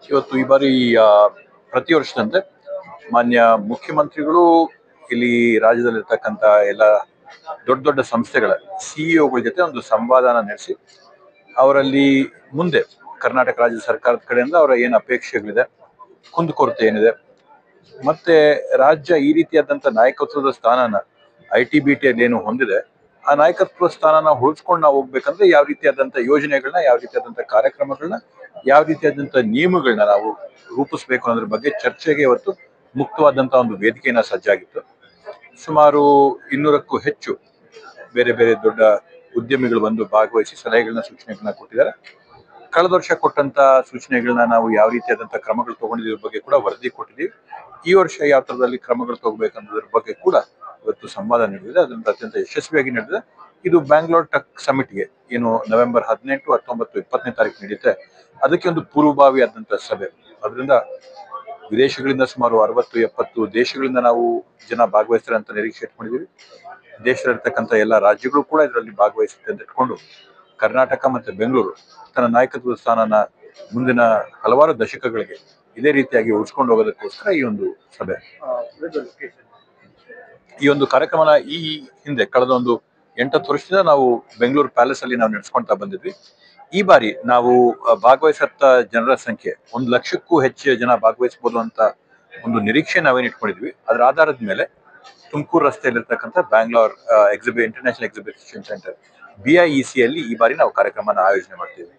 ಇವತ್ತು ಈ ಬಾರಿ ಪ್ರತಿ ವರ್ಷದಂತೆ ಮಾನ್ಯ ಮುಖ್ಯಮಂತ್ರಿಗಳು ಇಲ್ಲಿ ರಾಜ್ಯದಲ್ಲಿರ್ತಕ್ಕಂಥ ಎಲ್ಲ ದೊಡ್ಡ ದೊಡ್ಡ ಸಂಸ್ಥೆಗಳ ಸಿಇಒಗಳ ಜೊತೆ ಒಂದು ಸಂವಾದನ ನಡೆಸಿ ಅವರಲ್ಲಿ ಮುಂದೆ ಕರ್ನಾಟಕ ರಾಜ್ಯ ಸರ್ಕಾರದ ಕಡೆಯಿಂದ ಅವರ ಏನು ಅಪೇಕ್ಷೆಗಳಿದೆ, ಕುಂದುಕೊರತೆ ಏನಿದೆ, ಮತ್ತೆ ರಾಜ್ಯ ಈ ರೀತಿಯಾದಂಥ ನಾಯಕತ್ವದ ಸ್ಥಾನನ ITBT ಅಲ್ಲಿ ಏನು ಹೊಂದಿದೆ ಆ ನಾಯಕತ್ವ ಸ್ಥಾನನ ಉಳಿಸ್ಕೊಂಡು ನಾವು ಹೋಗ್ಬೇಕಂದ್ರೆ ಯಾವ ರೀತಿಯಾದಂಥ ಯೋಜನೆಗಳನ್ನ, ಯಾವ ರೀತಿಯಾದಂಥ ಕಾರ್ಯಕ್ರಮಗಳನ್ನ, ಯಾವ ರೀತಿಯಾದಂಥ ನಿಯಮಗಳನ್ನ ನಾವು ರೂಪಿಸ್ಬೇಕು ಅನ್ನೋದ್ರ ಬಗ್ಗೆ ಚರ್ಚೆಗೆ ಇವತ್ತು ಮುಕ್ತವಾದಂಥ ಒಂದು ವೇದಿಕೆಯನ್ನ ಸಜ್ಜಾಗಿತ್ತು. ಸುಮಾರು 200ಕ್ಕೂ ಹೆಚ್ಚು ಬೇರೆ ಬೇರೆ ದೊಡ್ಡ ಉದ್ಯಮಿಗಳು ಬಂದು ಭಾಗವಹಿಸಿ ಸಲಹೆಗಳನ್ನ, ಸೂಚನೆಗಳನ್ನ ಕೊಟ್ಟಿದ್ದಾರೆ. ಕಳೆದ ವರ್ಷ ಕೊಟ್ಟಂತ ಸೂಚನೆಗಳನ್ನ ನಾವು ಯಾವ ರೀತಿಯಾದಂಥ ಕ್ರಮಗಳು ತಗೊಂಡಿದ್ರ ಬಗ್ಗೆ ಕೂಡ ವರದಿ ಕೊಟ್ಟಿದ್ದೀವಿ. ಈ ವರ್ಷ ಯಾವ ತರದಲ್ಲಿ ಕ್ರಮಗಳು ತಗೋಬೇಕನ್ನೋದ್ರ ಬಗ್ಗೆ ಕೂಡ ಇವತ್ತು ಸಂವಾದ ನಡೆದಿದೆ. ಅದರಿಂದ ಅತ್ಯಂತ ಯಶಸ್ವಿಯಾಗಿ ನಡೆದಿದೆ. ಇದು ಬ್ಯಾಂಗ್ಳೂರ್ ಟೆಕ್ ಸಮಿಟ್ಗೆ ಏನು ನವೆಂಬರ್ 18, 19, 20ನೇ ತಾರೀಕು ನಡೆಯುತ್ತೆ, ಅದಕ್ಕೆ ಒಂದು ಪೂರ್ವಭಾವಿಯಾದಂಥ ಸಭೆ. ಅದರಿಂದ ವಿದೇಶಗಳಿಂದ ಸುಮಾರು 60-70 ದೇಶಗಳಿಂದ ನಾವು ಜನ ಭಾಗವಹಿಸ್ತಾರೆ ಅಂತ ನಿರೀಕ್ಷೆ ಇಟ್ಕೊಂಡಿದ್ದೀವಿ. ದೇಶದಲ್ಲಿರ್ತಕ್ಕಂಥ ಎಲ್ಲ ರಾಜ್ಯಗಳು ಕೂಡ ಇದರಲ್ಲಿ ಭಾಗವಹಿಸುತ್ತೆ ಅಂತ ಇಟ್ಕೊಂಡು ಕರ್ನಾಟಕ ಮತ್ತೆ ಬೆಂಗಳೂರು ತನ್ನ ನಾಯಕತ್ವದ ಸ್ಥಾನನ ಮುಂದಿನ ಹಲವಾರು ದಶಕಗಳಿಗೆ ಇದೇ ರೀತಿಯಾಗಿ ಉಳಿಸ್ಕೊಂಡು ಹೋಗೋದಕ್ಕೋಸ್ಕರ ಈ ಒಂದು ಸಭೆ, ಈ ಒಂದು ಕಾರ್ಯಕ್ರಮನ ಈ ಹಿಂದೆ ಕಳೆದ ಒಂದು 8-10 ವರ್ಷದಿಂದ ನಾವು ಬೆಂಗಳೂರು ಪ್ಯಾಲೇಸ್ ಅಲ್ಲಿ ನಾವು ನಡೆಸ್ಕೊಂತಾ ಬಂದಿದ್ವಿ. ಈ ಬಾರಿ ನಾವು ಭಾಗವಹಿಸತ್ತ ಜನರ ಸಂಖ್ಯೆ 1 ಲಕ್ಷಕ್ಕೂ ಹೆಚ್ಚು ಜನ ಭಾಗವಹಿಸಬಹುದು ಅಂತ ಒಂದು ನಿರೀಕ್ಷೆ ನಾವೇನು ಇಟ್ಕೊಂಡಿದ್ವಿ. ಅದರ ಆಧಾರದ ಮೇಲೆ ತುಮಕೂರು ರಸ್ತೆಯಲ್ಲಿರ್ತಕ್ಕಂಥ Bangalore international exhibition centre BIEC ಅಲ್ಲಿ ಈ ಬಾರಿ ನಾವು ಕಾರ್ಯಕ್ರಮನ ಆಯೋಜನೆ ಮಾಡ್ತೀವಿ.